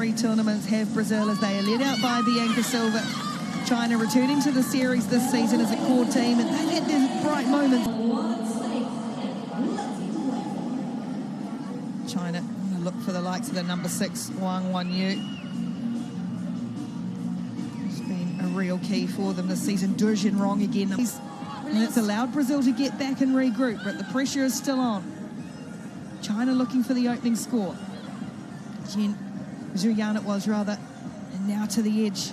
3 tournaments have Brazil as they are led out by Bianca Silva. China returning to the series this season as a core team, and they've had their bright moments. China look for the likes of the number 6, Wang Wanyu. It's been a real key for them this season. Du Jinrong again. And it's allowed Brazil to get back and regroup, but the pressure is still on. China looking for the opening score. Zhuyan it was rather. And now to the edge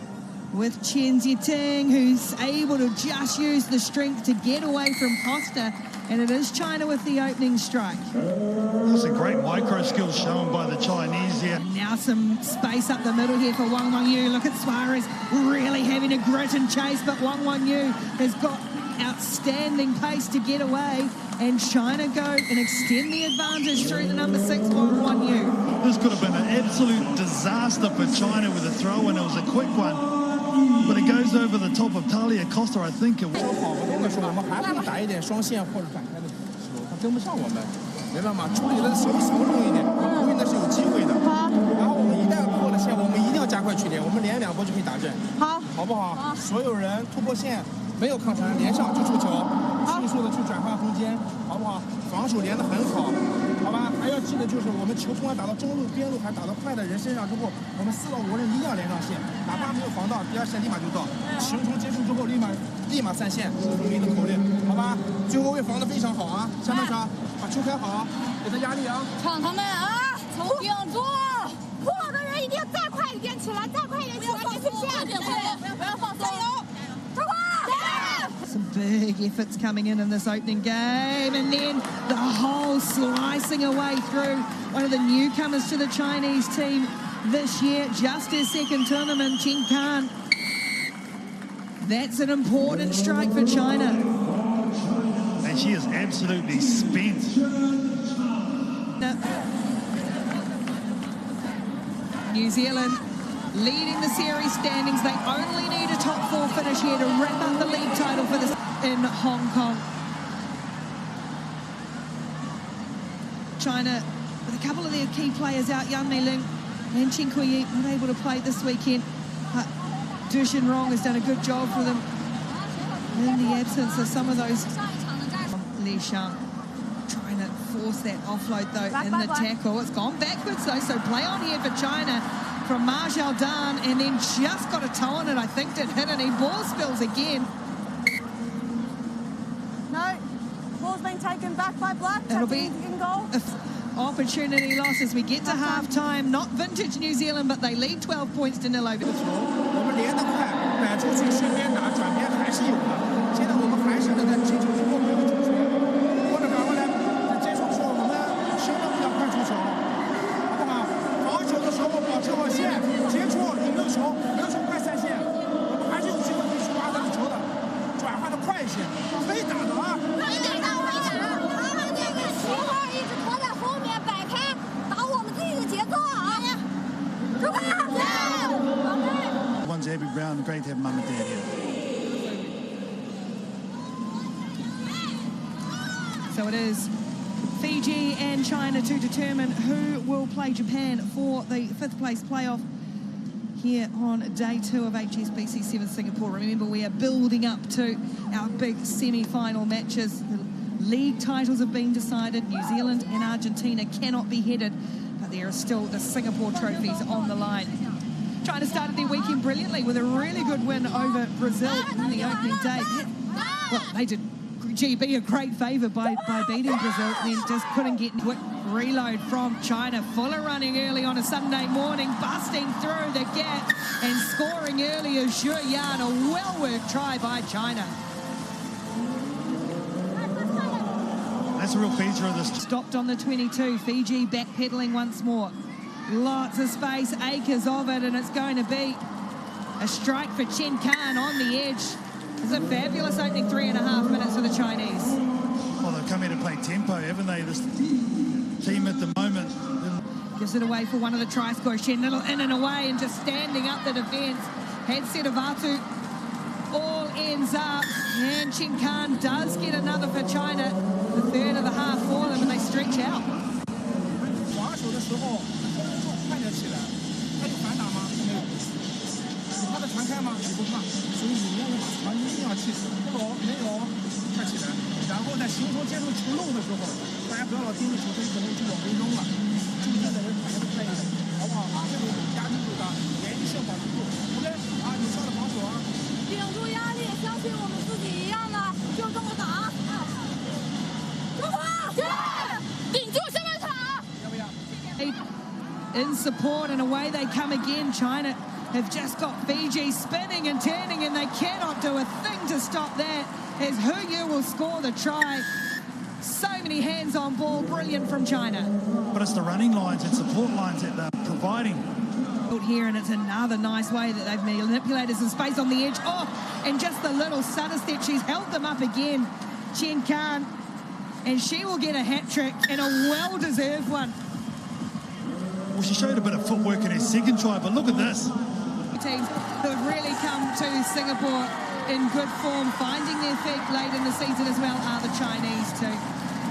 with Chen Zhiting, who's able to just use the strength to get away from Costa. And it is China with the opening strike. That's a great micro skills shown by the Chinese here. Now some space up the middle here for Wang Wanyu. Look at Suarez really having a grit and chase, but Wang Wanyu has got outstanding pace to get away, and China go and extend the advantage through the number 6, Wang Wanyu. This could have been an absolute disaster for China with a throw, and it was a quick one. But it goes over the top of Talia Costa, I think it was. 没办法，处理的稍微容易一点，因为那是有机会的。好，然后我们一旦过了线，我们一定要加快距离，我们连2波就可以打阵。好，好不好？好，所有人突破线，没有抗传，连上就出球，迅速的去转换空间，好不好？防守连得很好，好吧？还要记得就是我们球通常打到中路、边路，还打到快的人身上之后，我们4到5人一定要连上线，哪怕没有防到，第2线立马就到，球从结束之后立马散线，统一的口令，好吧？最后位防得非常好啊，下半场。 把球开好，给他压力啊！场他们啊，从顶住，破的人一定要再快一点起来，再快一点起来，别去线，不要放松，加油！出发！ Some big efforts coming in this opening game, and then the whole slicing away through one of the newcomers to the Chinese team this year, just his second tournament, Chen Kan. That's an important strike for China. And she is absolutely spent. New Zealand leading the series standings. They only need a top 4 finish here to wrap up the league title for this in Hong Kong. China with a couple of their key players out, Yan Mei-ling and Chen Kuyi, not able to play this weekend. But Du Jinrong has done a good job for them in the absence of some of those. Li Shang trying to force that offload though in the tackle. It's gone backwards though, so play on here for China from Ma Xiaodan, and then just got a toe on it. I think did hit, and he ball spills again. No, ball's been taken back by Black. It'll be in goal. Opportunity lost as we get to half time. Not vintage New Zealand, but they lead 12 points to 0 over. 我们连得快，摆出去顺便打，转边还是有的。现在我们还是能在接球之后没有出球，或者反过来接球的时候我们身段比较快出球，好不好？防守的时候保持好线，接触有没有球，没有球快散线，我们还是有机会可以去挖他的球的，转换的快一些，非打的啊！非打的，非打！他们那个旗号一直拖在后面摆开，打我们自己的节奏啊！出发！ One's every round, great to have mum and dad here. So it is Fiji and China to determine who will play Japan for the 5th place playoff here on day 2 of HSBC 7 Singapore. Remember, we are building up to our big semi-final matches. The league titles have been decided. New Zealand and Argentina cannot be headed, but there are still the Singapore trophies on the line. China started their weekend brilliantly with a really good win over Brazil in the opening day. Well, they did GB a great favour by beating Brazil, then just couldn't get quick reload from China. Fuller running early on a Sunday morning, busting through the gap and scoring early as Zhu Yan. A well-worked try by China. That's a real feature of this. Stopped on the 22, Fiji backpedaling once more. Lots of space, acres of it, and it's going to be a strike for Chen Kan on the edge. It's a fabulous opening 3.5 minutes for the Chinese. Well, they've come here to play tempo, haven't they? This team at the moment. Gives it away for one of the try scorers. Chen Little in and away and just standing up the defence. Had Sedavatu all ends up, and Chen Kan does get another for China. The third of the half for them, and they stretch out. 防守的时候，快点起来，还有快吗？也不快，所以你要把船一定要气死，不拢没有，快起来，然后在形成接触出漏的时候，大家不要老盯着球，可能就往回扔了，中间的人反应快一点，好不好？这里压制住他，连续性保持住 ，OK 啊，有效的防守啊，顶住压力，相信我们自己一样的，就这么打。中华，顶住下半场，要不要？ In support and away they come again. China have just got Fiji spinning and turning and they cannot do a thing to stop that as Hu Yu will score the try. So many hands on ball, brilliant from China. But it's the running lines and support lines that they're providing. Here, and it's another nice way that they've manipulated some space on the edge. Oh, and just the little stutter step, she's held them up again, Chen Khan, and she will get a hat-trick and a well-deserved one. Well, she showed a bit of footwork in her second try, but look at this. Teams who have really come to Singapore in good form, finding their feet late in the season as well, are the Chinese too.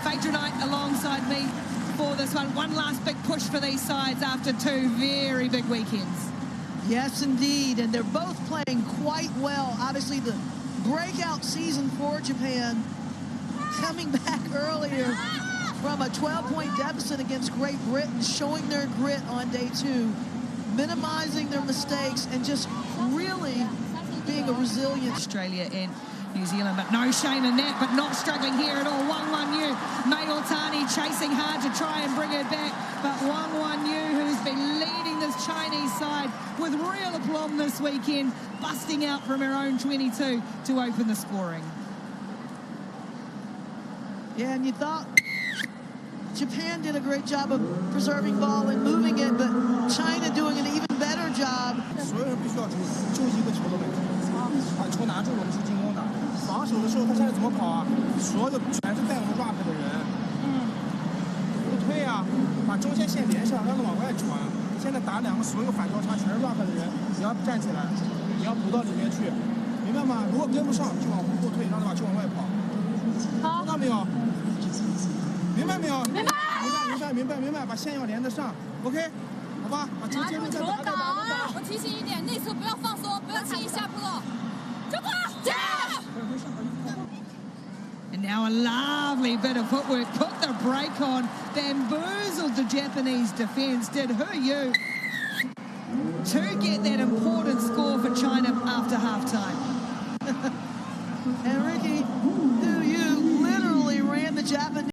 Phaedra Knight alongside me for this one. One last big push for these sides after two very big weekends. Yes, indeed, and they're both playing quite well. Obviously, the breakout season for Japan, coming back earlier from a 12-point deficit against Great Britain, showing their grit on day two, minimizing their mistakes, and just really being a resilient. Australia and New Zealand, but no shame in that, but not struggling here at all. Wang Yu, May Otani chasing hard to try and bring her back, but Wang Yu, who's been leading this Chinese side with real aplomb this weekend, busting out from her own 22 to open the scoring. Yeah, and you thought Japan did a great job of preserving ball and moving it, but China doing an even better job. 所有人必须要注意，就一个球的问题，把球拿住我们是进攻的，防守的时候他现在怎么跑啊？所有全是带我们 rock 的人，不退啊，把中线线连上，让他往外传。现在打两个所有反交叉全是 rock 的人，你要站起来，你要补到里面去，明白吗？如果跟不上就往后退，让他把球往外跑。好，听到没有？明白没有？明白。明白，把线要连得上 ，OK， 好吧？把球接住再打。我提醒一点，内侧不要放松，不要轻易下扑了。中国，加油！ And now a lovely bit of footwork, put the brake on, bamboozled the Japanese defence, did Hu Yu, to get that important score for China after half-time. And Ricky, Hu Yu literally ran the Japanese